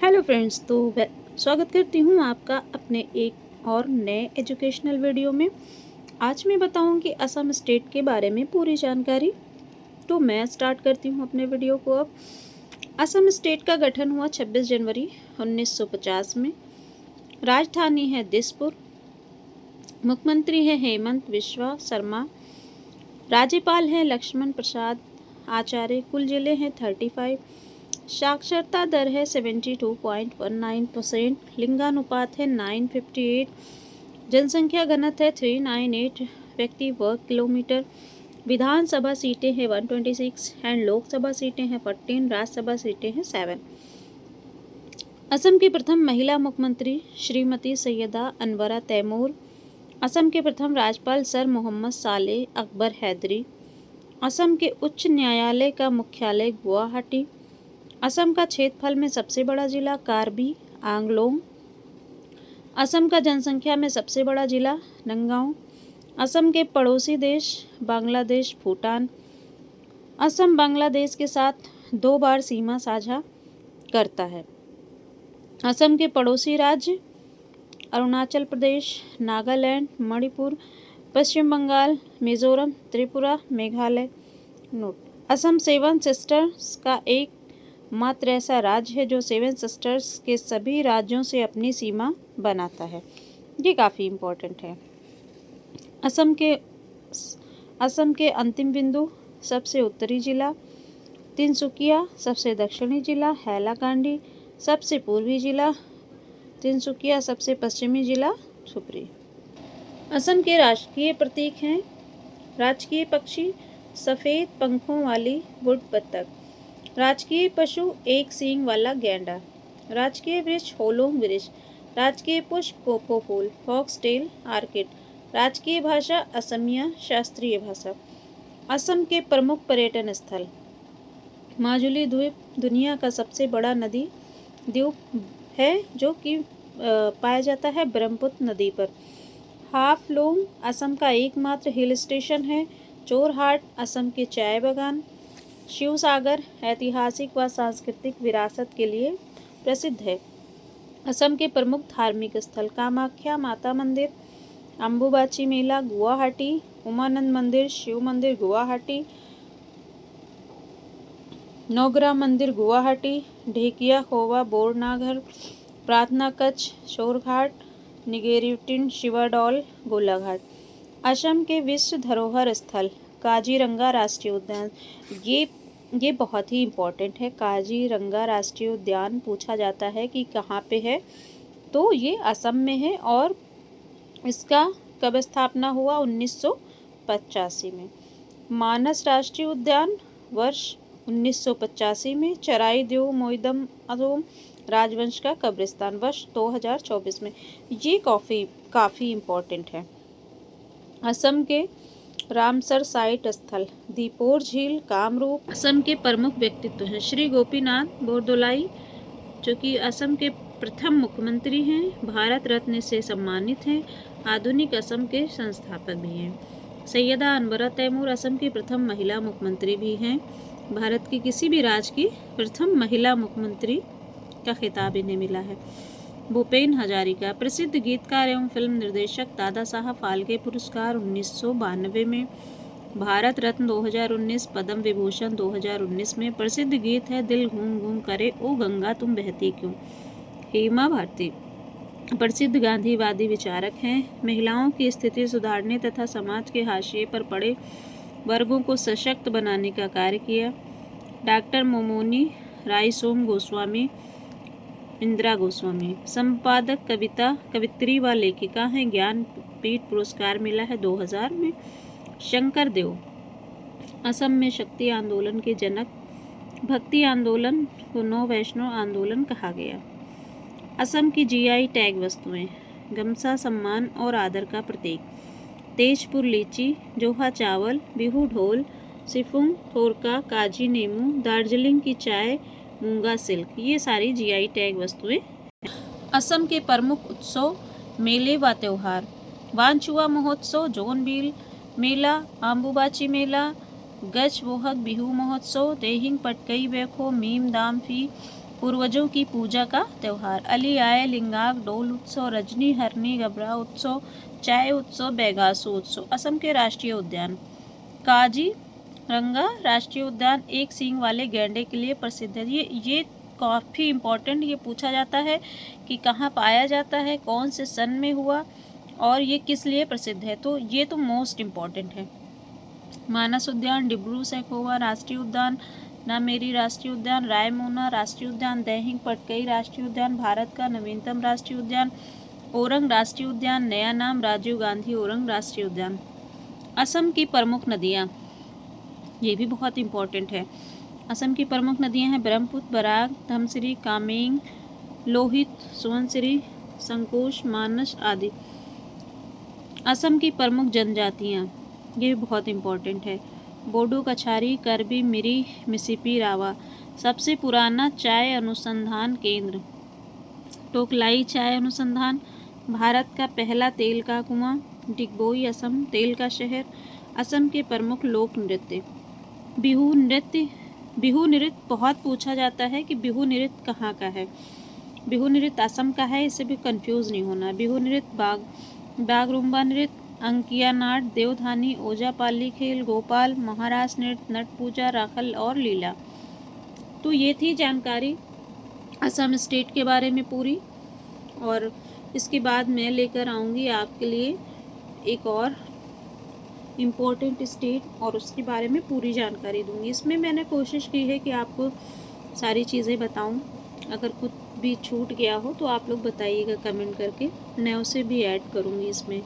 Hello friends, स्वागत करती हूँ आपका अपने एक और नए एजुकेशनल वीडियो में। आज मैं बताऊँगी असम स्टेट के बारे में पूरी जानकारी। तो मैं स्टार्ट करती हूँ अपने वीडियो को अब। असम स्टेट का गठन हुआ 26 जनवरी 1950 में। राजधानी है दिसपुर। मुख्यमंत्री है हेमंत बिस्वा शर्मा। राज्यपाल हैं लक्ष्मण प्रसाद आचार्य। कुल जिले हैं 35। साक्षरता दर है 72.19%। लिंगानुपात है 958। जनसंख्या घनत्व है 398 व्यक्ति वर्ग किलोमीटर। विधानसभा सीटें हैं 126 एंड लोकसभा सीटें हैं 14। राज्यसभा सीटें हैं 7। असम की प्रथम महिला मुख्यमंत्री श्रीमती सैयदा अनवरा तैमूर। असम के प्रथम राज्यपाल सर मोहम्मद सालेह अकबर हैदरी। असम के उच्च न्यायालय का मुख्यालय गुवाहाटी। असम का क्षेत्रफल में सबसे बड़ा जिला कार्बी आंगलोंग। असम का जनसंख्या में सबसे बड़ा जिला नंगांव। असम के पड़ोसी देश बांग्लादेश भूटान। असम बांग्लादेश के साथ 2 बार सीमा साझा करता है। असम के पड़ोसी राज्य अरुणाचल प्रदेश नागालैंड मणिपुर पश्चिम बंगाल मिजोरम त्रिपुरा मेघालय। नोट: असम 7 सिस्टर्स का एक मात्र ऐसा राज्य है जो 7 सिस्टर्स के सभी राज्यों से अपनी सीमा बनाता है। ये काफ़ी इम्पोर्टेंट है। असम के अंतिम बिंदु सबसे उत्तरी जिला तिनसुकिया, सबसे दक्षिणी जिला हैलाकांडी, सबसे पूर्वी जिला तिनसुकिया, सबसे पश्चिमी जिला सुप्री। असम के राष्ट्रीय प्रतीक हैं राजकीय पक्षी सफ़ेद पंखों वाली वुड बत्तख। राजकीय पशु एक सींग वाला गैंडा। राजकीय वृक्ष होलोंग वृक्ष। राजकीय पुष्प पोपो फूल फॉक्सटेल आर्किड। राजकीय भाषा असमिया शास्त्रीय भाषा। असम के प्रमुख पर्यटन स्थल माजुली द्वीप दुनिया का सबसे बड़ा नदी द्वीप है जो कि पाया जाता है ब्रह्मपुत्र नदी पर। हाफलोंग असम का एकमात्र हिल स्टेशन है। जोरहाट असम के चाय बागान। शिवसागर ऐतिहासिक व सांस्कृतिक विरासत के लिए प्रसिद्ध है। असम के प्रमुख धार्मिक स्थल कामाख्या माता मंदिर, अम्बुबाची मेला गुवाहाटी, उमानंद मंदिर शिव मंदिर गुवाहाटी, नोगरा मंदिर गुवाहाटी, ढेकिया खोवा बोरनागर, प्रार्थना कच्छ शोरघाट, निगेरिटिन शिवाडोल गोलाघाट। असम के विश्व धरोहर स्थल काजीरंगा राष्ट्रीय उद्यान। ये बहुत ही इम्पोर्टेंट है। काजीरंगा राष्ट्रीय उद्यान पूछा जाता है कि कहाँ पे है, तो ये असम में है और इसका कब स्थापना हुआ 1985 में। मानस राष्ट्रीय उद्यान वर्ष 1985 में। चराई देव मोइदम अदोम राजवंश का कब्रिस्तान वर्ष 2024 में। ये काफ़ी इम्पोर्टेंट है। असम के रामसर साइट स्थल दीपोर झील कामरूप। असम के प्रमुख व्यक्तित्व हैं श्री गोपीनाथ बोरदोलाई जो कि असम के प्रथम मुख्यमंत्री हैं, भारत रत्न से सम्मानित हैं, आधुनिक असम के संस्थापक भी हैं। सैयदा अनवरा तैमूर असम की प्रथम महिला मुख्यमंत्री भी हैं। भारत की किसी भी राज्य की प्रथम महिला मुख्यमंत्री का खिताब इन्हें मिला है। भूपेन हजारिका प्रसिद्ध गीतकार एवं फिल्म निर्देशक दादा साहब फाल्के पुरस्कार 1992 में, भारत रत्न 2019, पद्म विभूषण 2019 में। प्रसिद्ध गीत है दिल घूम घूम करे ओ गंगा तुम बहती क्यों। हेमा भारती प्रसिद्ध गांधीवादी विचारक हैं। महिलाओं की स्थिति सुधारने तथा समाज के हाशिए पर पड़े वर्गों को सशक्त बनाने का कार्य किया। डॉक्टर मोमोनी रायसोम गोस्वामी इंदिरा गोस्वामी संपादक कवित्री व लेखिका हैं। ज्ञानपीठ पुरस्कार मिला है 2000 में। शंकर देव असम में शक्ति आंदोलन के जनक। भक्ति आंदोलन को नौ वैष्णव आंदोलन कहा गया। असम की जीआई टैग वस्तुएं गमसा सम्मान और आदर का प्रतीक। तेजपुर लीची, जोहा चावल, बिहू ढोल, सिफुंग थोरका, काजी नीमू, दार्जिलिंग की चाय, मूंगा सिल्क, ये सारी जीआई टैग वस्तुएं। असम के प्रमुख उत्सव मेले व त्योहार वांचुआ महोत्सव, जोनबिल मेला, अम्बुबाची मेला, गच बोहक बिहू महोत्सव, देहिंग पटकई बैखो मीम दाम फी पूर्वजों की पूजा का त्यौहार। अली आए लिंगाग डोल उत्सव, रजनी हरनी गबरा उत्सव, चाय उत्सव, बैगासु उत्सव। असम के राष्ट्रीय उद्यान। काजीरंगा राष्ट्रीय उद्यान एक सींग वाले गैंडे के लिए प्रसिद्ध है। ये काफ़ी इम्पोर्टेंट, ये पूछा जाता है कि कहाँ पाया जाता है, कौन से सन में हुआ और ये किस लिए प्रसिद्ध है, तो ये तो मोस्ट इम्पॉर्टेंट है। मानस उद्यान, डिब्रू सैखोवा राष्ट्रीय उद्यान, नामेरी राष्ट्रीय उद्यान, रायमोना राष्ट्रीय उद्यान, दैहिंग पटकई राष्ट्रीय उद्यान, भारत का नवीनतम राष्ट्रीय उद्यान, ओरंग राष्ट्रीय उद्यान, नया नाम राजीव गांधी ओरंग राष्ट्रीय उद्यान। असम की प्रमुख नदियाँ, ये भी बहुत इम्पोर्टेंट है। असम की प्रमुख नदियाँ हैं ब्रह्मपुत्र, बराक, धमसिरी, कामेंग, लोहित, सुबनसिरी, संकोश, मानस आदि। असम की प्रमुख जनजातियाँ, ये भी बहुत इम्पोर्टेंट है। बोडो, कछारी, करबी, मिरी, मिसिपी, रावा। सबसे पुराना चाय अनुसंधान केंद्र, टोकलाई चाय अनुसंधान। भारत का पहला तेल का कुआं, डिगबोई असम, तेल का शहर। असम के प्रमुख लोक नृत्य। बिहू नृत्य। बिहू नृत्य बहुत पूछा जाता है कि बिहू नृत्य कहाँ का है। बिहू नृत्य असम का है, इससे भी कंफ्यूज नहीं होना। बिहू नृत्य बागरूम्बा नृत्य, अंकिया नाट, देवधानी, ओजापाली खेल, गोपाल, महाराष्ट्र नृत्य, नट पूजा, राखल और लीला। तो ये थी जानकारी असम स्टेट के बारे में पूरी, और इसके बाद मैं लेकर आऊँगी आपके लिए एक और इम्पोर्टेंट स्टेट और उसके बारे में पूरी जानकारी दूँगी। इसमें मैंने कोशिश की है कि आपको सारी चीज़ें बताऊँ। अगर कुछ भी छूट गया हो तो आप लोग बताइएगा कमेंट करके, मैं उसे भी ऐड करूँगी इसमें।